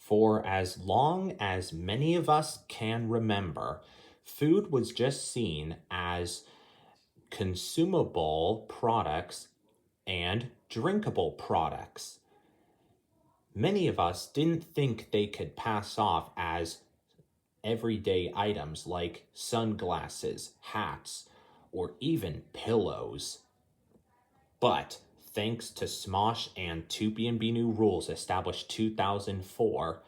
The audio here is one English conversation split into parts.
For as long as many of us can remember, food was just seen as consumable products and drinkable products. Many of us didn't think they could pass off as everyday items like sunglasses, hats, or even pillows. But thanks to Smosh and Tupi and Binu rules established 2004,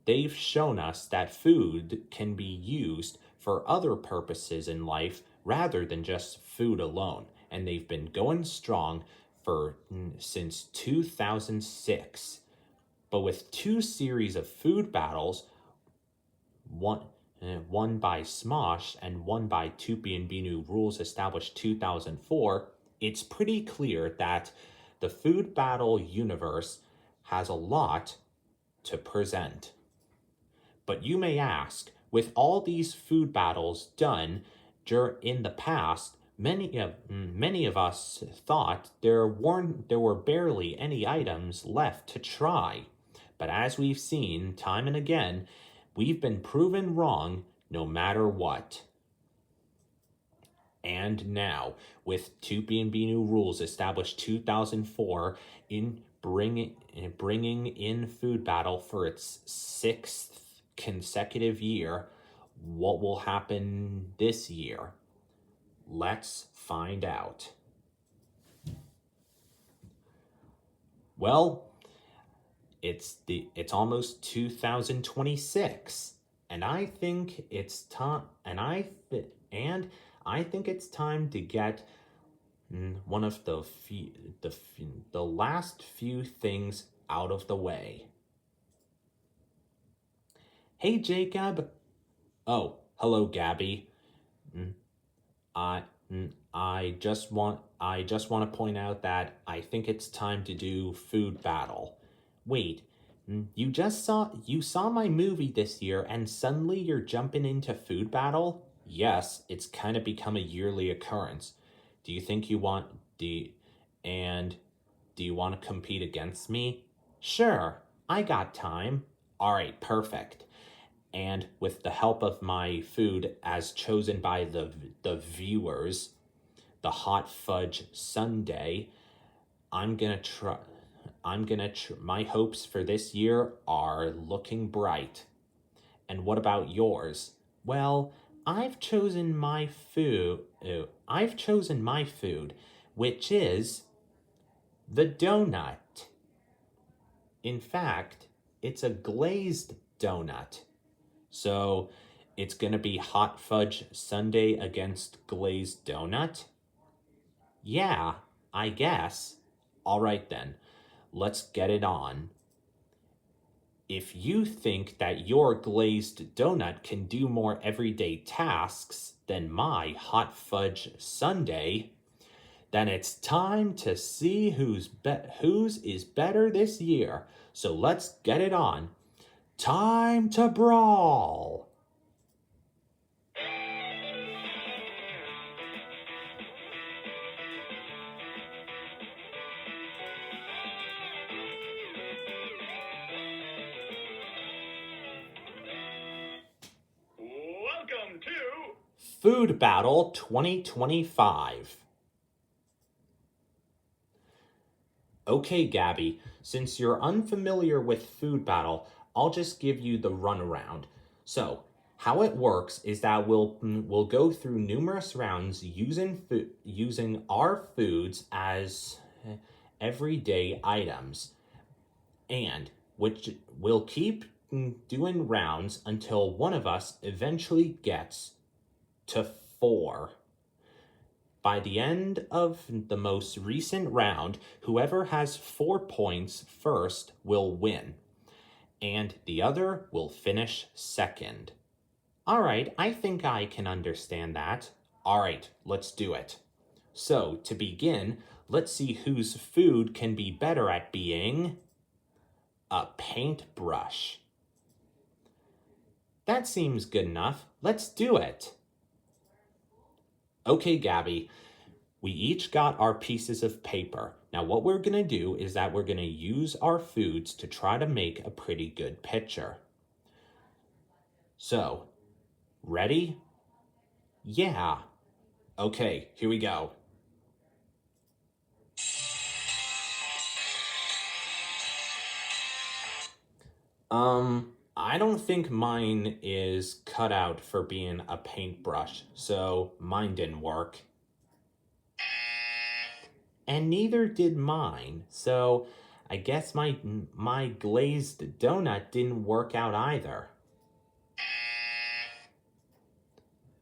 they've shown us that food can be used for other purposes in life rather than just food alone. And they've been going strong for since 2006. But with two series of food battles, one by Smosh and one by Tupi and Binu rules established 2004, it's pretty clear that the food battle universe has a lot to present. But you may ask, with all these food battles done in the past, many of us thought there were barely any items left to try. But as we've seen time and again, we've been proven wrong no matter what. And now, with Tupi and Binu rules established 2004 in bringing in food battle for its sixth consecutive year, what will happen this year? Let's find out. Well, it's almost 2026, and I think it's time to get one of the last few things out of the way. Hey, Jacob. Oh, hello, Gabby. I just want to point out that I think it's time to do food battle. Wait, you saw my movie this year and suddenly you're jumping into food battle? Yes, it's kind of become a yearly occurrence. Do you think do you want to compete against me? Sure, I got time. All right, perfect. And with the help of my food as chosen by the viewers, the hot fudge sundae, my hopes for this year are looking bright. And what about yours? Well, I've chosen my food, which is the donut. In fact, it's a glazed donut. So it's going to be hot fudge sundae against glazed donut? Yeah, I guess. All right then, let's get it on. If you think that your glazed donut can do more everyday tasks than my hot fudge sundae, then it's time to see whose is better this year. So let's get it on. Time to brawl! Welcome to Food Battle 2025. Okay, Gabby, since you're unfamiliar with Food Battle, I'll just give you the runaround. So, how it works is that we'll go through numerous rounds using our foods as everyday items, and which we'll keep doing rounds until one of us eventually gets to 4. By the end of the most recent round, whoever has 4 points first will win, and the other will finish second. All right, I think I can understand that. All right, let's do it. So, to begin, let's see whose food can be better at being a paintbrush. That seems good enough. Let's do it. Okay, Gabby, we each got our pieces of paper. Now what we're going to do is that we're going to use our foods to try to make a pretty good picture. So, ready? Yeah. Okay, here we go. I don't think mine is cut out for being a paintbrush, so mine didn't work. And neither did mine, so I guess my glazed donut didn't work out either.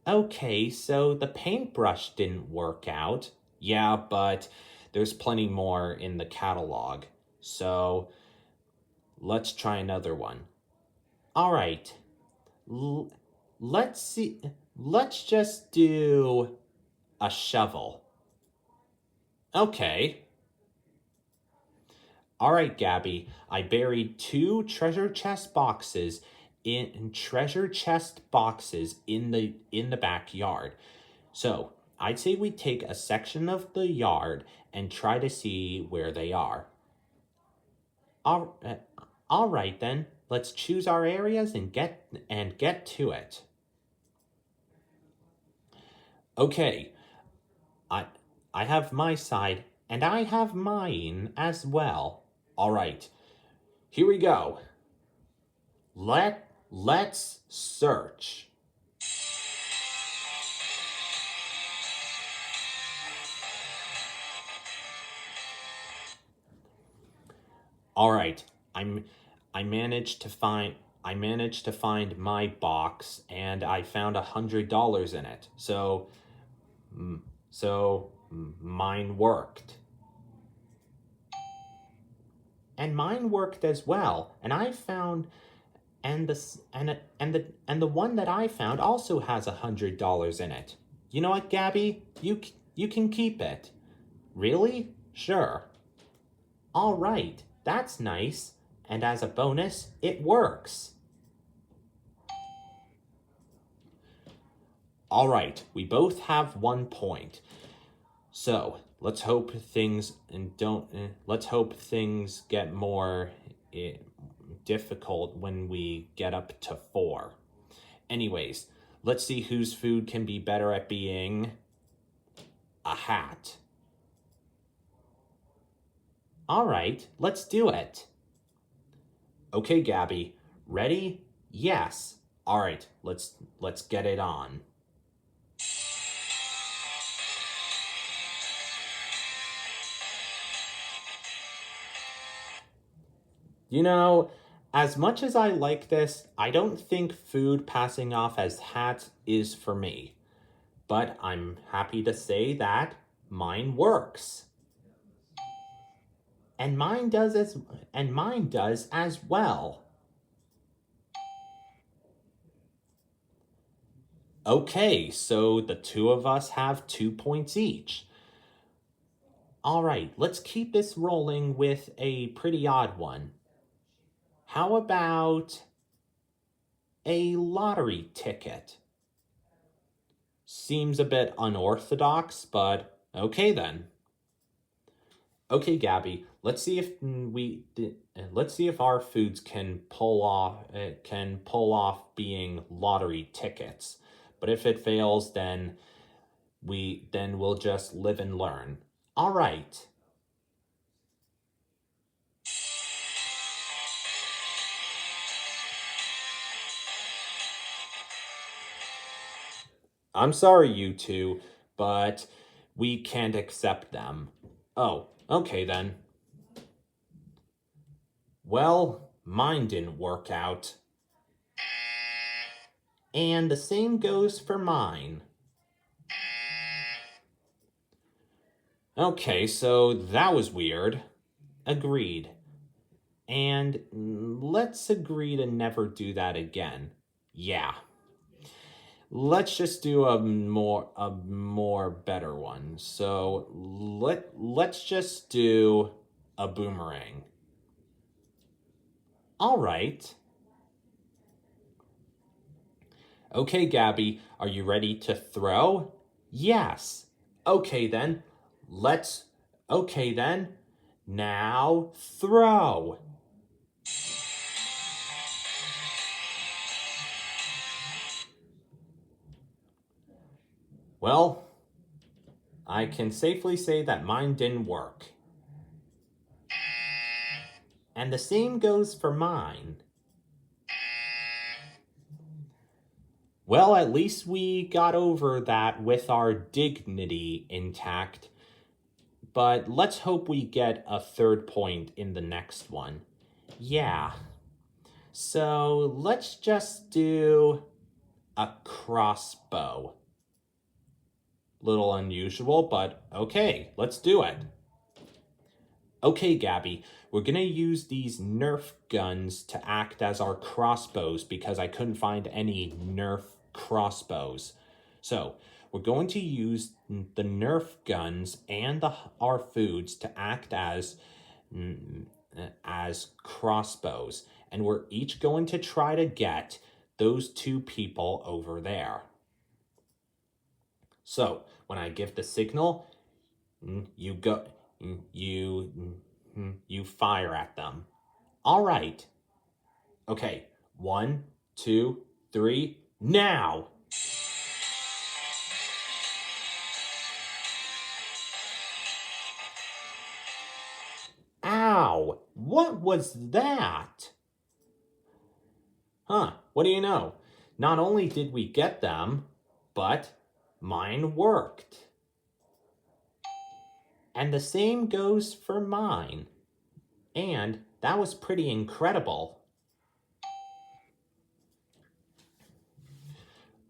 Okay, so the paintbrush didn't work out. Yeah, but there's plenty more in the catalog. So let's try another one. All right. Let's see. Let's just do a shovel. Okay. All right, Gabby. I buried two treasure chest boxes in the backyard. So I'd say we take a section of the yard and try to see where they are. All right then. Let's choose our areas and get to it. Okay. I have my side and I have mine as well. All right. Here we go. Let's search. All right. I managed to find my box and I found $100 in it. So mine worked. And mine worked as well. And I found and the one that I found also has $100 in it. You know what, Gabby? You can keep it. Really? Sure. All right. That's nice. And as a bonus, it works. All right, we both have 1 point. So let's hope things get more difficult when we get up to 4. Anyways, let's see whose food can be better at being a hat. All right, let's do it. Okay, Gabby, ready? Yes. All right, let's get it on. You know, as much as I like this, I don't think food passing off as hats is for me. But I'm happy to say that mine works. And mine does as well. Okay, so the two of us have 2 points each. All right, let's keep this rolling with a pretty odd one. How about a lottery ticket? Seems a bit unorthodox, but okay then. Okay, Gabby, let's see if our foods can pull off being lottery tickets. But if it fails, then we'll just live and learn. All right. I'm sorry, you two, but we can't accept them. Oh, okay then. Well, mine didn't work out. And the same goes for mine. Okay, so that was weird. Agreed. And let's agree to never do that again. Yeah. Let's just do a more better one. So let's just do a boomerang. All right. Okay, Gabby, are you ready to throw? Yes. Okay then. Now throw. Well, I can safely say that mine didn't work. And the same goes for mine. Well, at least we got over that with our dignity intact. But let's hope we get a third point in the next one. Yeah. So let's just do a crossbow. Little unusual, but okay, let's do it. Okay, Gabby, we're gonna use these Nerf guns to act as our crossbows because I couldn't find any Nerf crossbows. So, we're going to use the Nerf guns and our foods to act as crossbows. And we're each going to try to get those two people over there. So, when I give the signal, you go... You fire at them. All right. Okay. 1, 2, 3, now! Ow! What was that? Huh, what do you know? Not only did we get them, but mine worked. And the same goes for mine. And that was pretty incredible.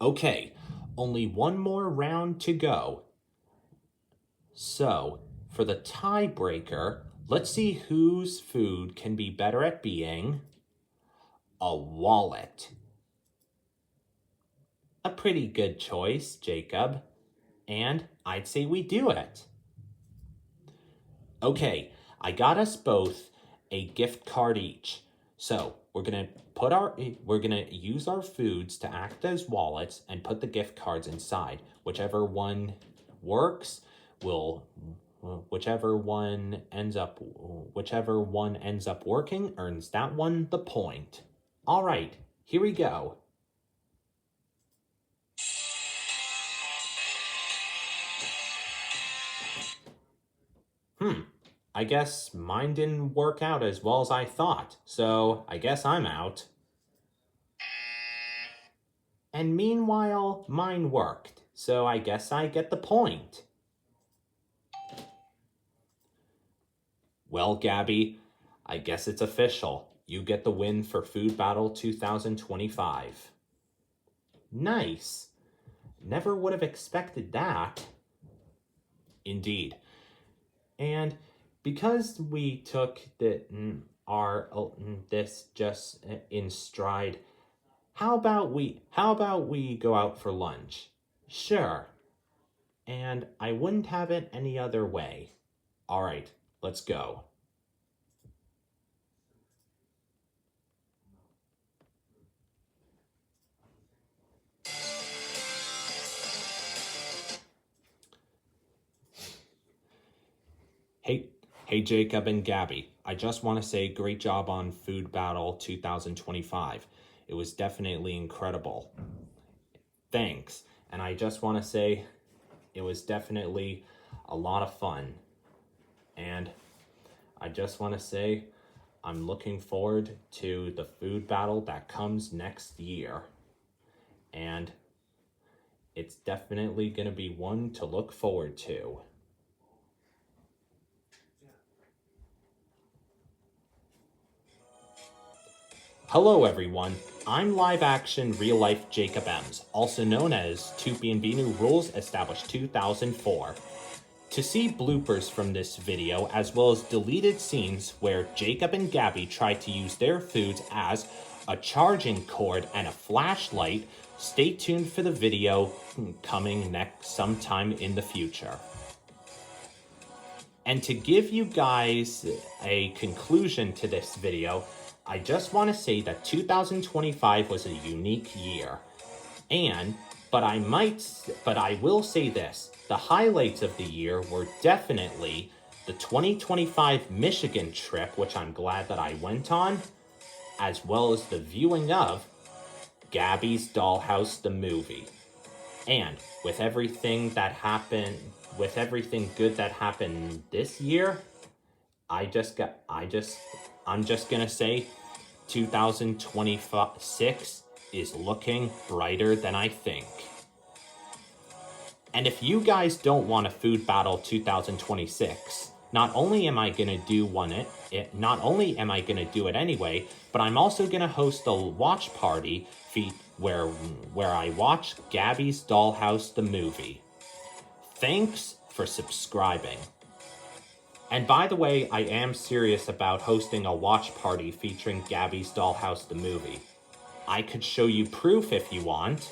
Okay, only one more round to go. So, for the tiebreaker, let's see whose food can be better at being a wallet. A pretty good choice, Jacob. And I'd say we do it. Okay, I got us both a gift card each. So we're gonna use our foods to act as wallets and put the gift cards inside. Whichever one works whichever one ends up working earns that one the point. All right, here we go. I guess mine didn't work out as well as I thought, so I guess I'm out. And meanwhile, mine worked, so I guess I get the point. Well, Gabby, I guess it's official. You get the win for Food Battle 2025. Nice. Never would have expected that. Indeed. And because we took this just in stride, how about we go out for lunch? Sure. And I wouldn't have it any other way. All right, let's go. Hey Jacob and Gabby, I just want to say great job on Food Battle 2025. It was definitely incredible. Thanks. And I just want to say it was definitely a lot of fun. And I just want to say I'm looking forward to the Food Battle that comes next year. And it's definitely going to be one to look forward to. Hello everyone, I'm live-action real-life Jacob Ems, also known as Toopy and Binu Rules Established 2004. To see bloopers from this video, as well as deleted scenes where Jacob and Gabby tried to use their foods as a charging cord and a flashlight, stay tuned for the video coming sometime in the future. And to give you guys a conclusion to this video, I just want to say that 2025 was a unique year. But I will say this, the highlights of the year were definitely the 2025 Michigan trip, which I'm glad that I went on, as well as the viewing of Gabby's Dollhouse the movie. And with everything good that happened this year, I'm just gonna say 2026 is looking brighter than I think. And if you guys don't want a food battle 2026, not only am I gonna do it anyway, but I'm also gonna host a watch party where I watch Gabby's Dollhouse the movie. Thanks for subscribing. And by the way, I am serious about hosting a watch party featuring Gabby's Dollhouse the movie. I could show you proof if you want.